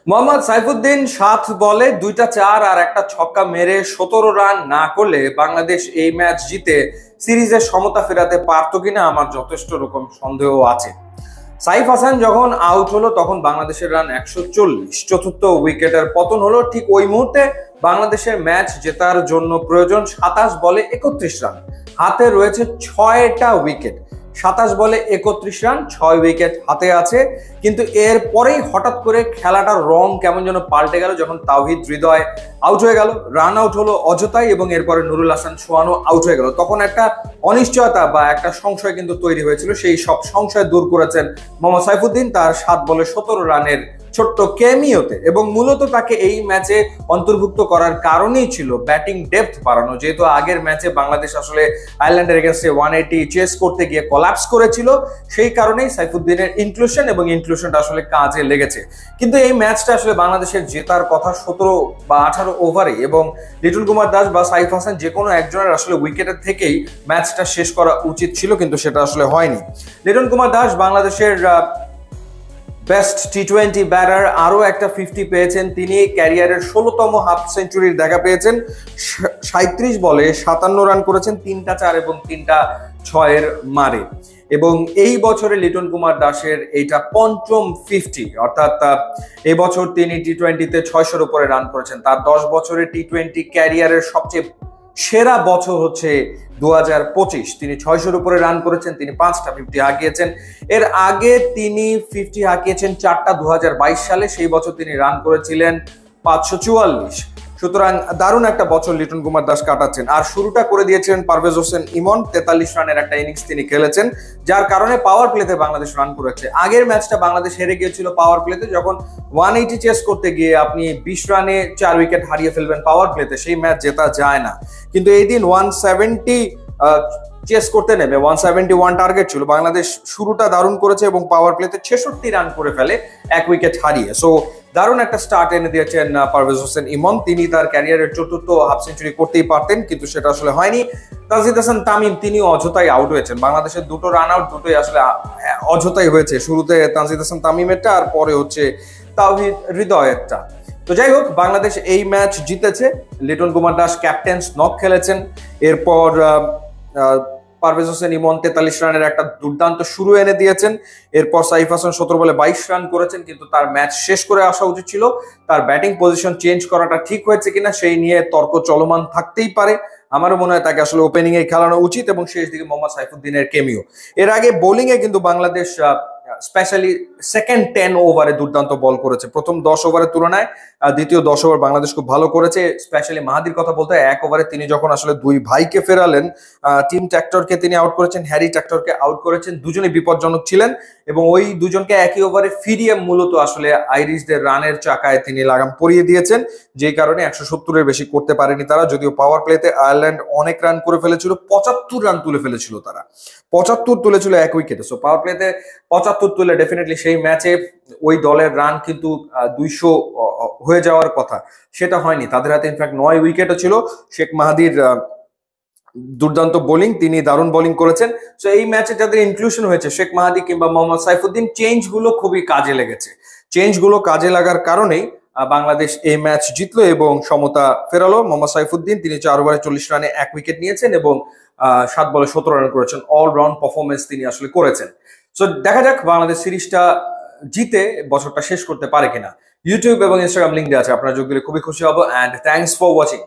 মোহাম্মদ সাইফুদ্দিন 7 বলে 2টা 4 আর একটা ছক্কা মেরে 17 রান না করলে বাংলাদেশ এই ম্যাচ জিতে সিরিজের সমতা ফেরাতে পারতো কিনা আমার যথেষ্ট রকম সন্দেহ আছে। সাইফ হাসান যখন আউট হলো তখন বাংলাদেশের রান 140, চতুর্থ উইকেটের পতন হলো। ঠিক ওই মুহূর্তে বাংলাদেশের ম্যাচ জেতার জন্য প্রয়োজন 27 বলে 31 রান, হাতে রয়েছে 6টা উইকেট। 27 বলে 31 রান, 6 উইকেট হাতে আছে। কিন্তু এর পরেই হঠাৎ করে খেলাটার রং কেমন যেন পাল্টে গেল যখন তাওহিদ হৃদয় আউট হয়ে গেল, রান আউট হলো অযথাই, এবং এরপরে নুরুল হাসান সোহানও আউট হয়ে গেল। তখন একটা অনিশ্চয়তা বা একটা সংশয় কিন্তু তৈরি হয়েছিল। সেই সব সংশয় দূর করেছেন মোহাম্মদ সাইফুদ্দিন তার 7 বলে 17 রানের ছোট্ট ক্যামিওতে, এবং মূলত তাকে এই ম্যাচে অন্তর্ভুক্ত করার কারণেই ছিল ব্যাটিং ডেপথ বাড়ানো। যেহেতু আগের ম্যাচে বাংলাদেশ আসলে আয়ারল্যান্ডের এগেইনস্টে 180 চেস করতে গিয়ে কলাপস করেছিল, সেই কারণেই সাইফুদ্দিনের ইনক্লুশন এবং ইনক্লুশনটা আসলে কাজে লেগেছে। কিন্তু এই ম্যাচটা আসলে বাংলাদেশের জেতার কথা 17 বা 18 ওভারে, এবং লিটন কুমার দাস বা সাইফ হাসান যে কোনো একজনের আসলে উইকেটের থেকেই ম্যাচটা শেষ করা উচিত ছিল, কিন্তু সেটা আসলে হয়নি। লিটন কুমার দাস বাংলাদেশের বেস্ট টি20 ব্যাটার, আরো একটা 50 পেয়েছেন। তিনি ক্যারিয়ারের 16তম হাফ সেঞ্চুরির দেখা পেয়েছেন। 37 বলে 57 রান করেছেন, 3টা 4 এবং 3টা 6-এর মারে। এবং এই বছরে লিটন কুমার দাসের এইটা পঞ্চম 50, অর্থাৎ এই বছর তিনি টি20তে 600-এর উপরে রান করেছেন। তার 10 বছরের টি20 ক্যারিয়ারের সবচেয়ে সেরা বছর হচ্ছে 2025। তিনি 600-এর উপরে রান করেছেন, তিনি 5টা 50 হাঁকিয়েছেন। এর আগে তিনি 50 হাঁকিয়েছেন 4টা 2022 সালে, সেই বছর তিনি রান করেছিলেন 544। সুতরাং দারুণ একটা বছর লিটন কুমার দাস কাটাচ্ছেন। আর শুরুটা করে দিয়েছিলেন পারভেজ হোসেন ইমন, 43 রানের একটা ইনিংস তিনি খেলেছেন, যার কারণে পাওয়ার প্লেতে বাংলাদেশ রান করেছে। আগের ম্যাচটা বাংলাদেশ হেরে গিয়েছিল পাওয়ার প্লেতে, যখন 180 চেস করতে গিয়ে আপনি 20 রানে 4 উইকেট হারিয়ে ফেলবেন পাওয়ার প্লেতে, সেই ম্যাচ জেতা যায় না। কিন্তু এই দিন 170 চেস করতে নেমে 171 টার্গেট ছিল, বাংলাদেশ শুরুটা দারুণ করেছে এবং পাওয়ার প্লেতে 66 রান করে ফেলে 1 উইকেট হারিয়ে। সো দারুণ একটা স্টার্ট এনে দিয়েছেন পারভেজ হোসেন ইমন। তিনি তার ক্যারিয়ারের 4র্থ হাফ সেঞ্চুরি করতেই পারতেন, কিন্তু সেটা আসলে হয়নি। তানজিদ হাসান তামিম তিনিও অযথাই আউট হয়েছেন। বাংলাদেশের 2টো রান আউট, দুটোই আসলে অযথাই হয়েছে। শুরুতে তানজিদ হাসান তামিমেরটা, আর পরে হচ্ছে তাওহিদ হৃদয়েরটা। তো যাই হোক, বাংলাদেশ এই ম্যাচ জিতেছে। লিটন কুমার দাস ক্যাপ্টেন্স নক খেলেছেন। এরপর পারভেজ হোসেন ইমন 43 রানের একটা দুর্দান্ত শুরু এনে দিয়েছেন। এরপর সাইফ হাসান 17 বলে 22 রান করেছেন, কিন্তু তার ম্যাচ শেষ করে আসা উচিত ছিল। তার ব্যাটিং পজিশন চেঞ্জ করাটা ঠিক হয়েছে কিনা সেই নিয়ে তর্ক চলমান থাকতেই পারে। আমারও মনে হয় তাকে আসলে ওপেনিং এ খেলানো উচিত, এবং শেষ দিকে মোহাম্মদ সাইফুদ্দিনের কেমিও। এর আগে বোলিং এ কিন্তু বাংলাদেশ স্পেশালি সেকেন্ড 10 ওভারে দুর্দান্ত বল করেছে। প্রথম 10 ওভারের তুলনায় দ্বিতীয় 10 ওভার বাংলাদেশ খুব ভালো করেছে। স্পেশালি মাহাদির কথা বলতে হয়, 1 ওভারে তিনি যখন আসলে 2 ভাইকে ফেরালেন, টিম ট্র্যাক্টরকে তিনি আউট করেছেন, হ্যারি ট্র্যাক্টরকে আউট করেছেন। দুজনেই বিপজ্জনক ছিলেন, এবং ওই দুজনকে একই ওভারে ফিরিয়ে মূলত আসলে আইরিশদের রানের চাকায় তিনি লাগাম পরিয়ে দিয়েছেন, যেই কারণে 170-এর বেশি করতে পারেনি তারা। যদিও পাওয়ার প্লেতে আয়ারল্যান্ড অনেক রান করে ফেলেছিল, 75 রান তুলে ফেলেছিল তারা, 75 তুলেছিল 1 উইকেটে। সো পাওয়ার প্লেতে 75 তুলে ডেফিনেটলি সেই ম্যাচে ওই দলের রান কিন্তু 200 হয়ে যাওয়ার কথা, সেটা হয়নি। তাদের হাতে ইনফ্যাক্ট 9 উইকেটও ছিল। শেখ মাহাদির দুর্দান্ত বোলিং, তিনি দারুণ বোলিং করেছেন। সো এই ম্যাচে যাদের ইনক্লুশন হয়েছে শেখ মাহাদি কিংবা মোহাম্মদ সাইফুদ্দিন, চেঞ্জগুলো খুবই কাজে লেগেছে। চেঞ্জগুলো কাজে লাগার কারণেই বাংলাদেশ এই ম্যাচ জিতলো এবং সমতা ফেরালো। মোহাম্মদ সাইফুদ্দিন তিনি 4 ওভারে 40 রানে 1 উইকেট নিয়েছেন এবং 7 বলে 17 রান করেছেন। অলরাউন্ড পারফরমেন্স তিনি আসলে করেছেন। সো দেখা যাক বাংলাদেশ সিরিজটা জিতে বছরটা শেষ করতে পারে কিনা। ইউটিউব এবং ইনস্টাগ্রাম লিঙ্ক দেওয়া আছে, আপনারা যোগ দিলে খুবই খুশি হব। And thanks for watching.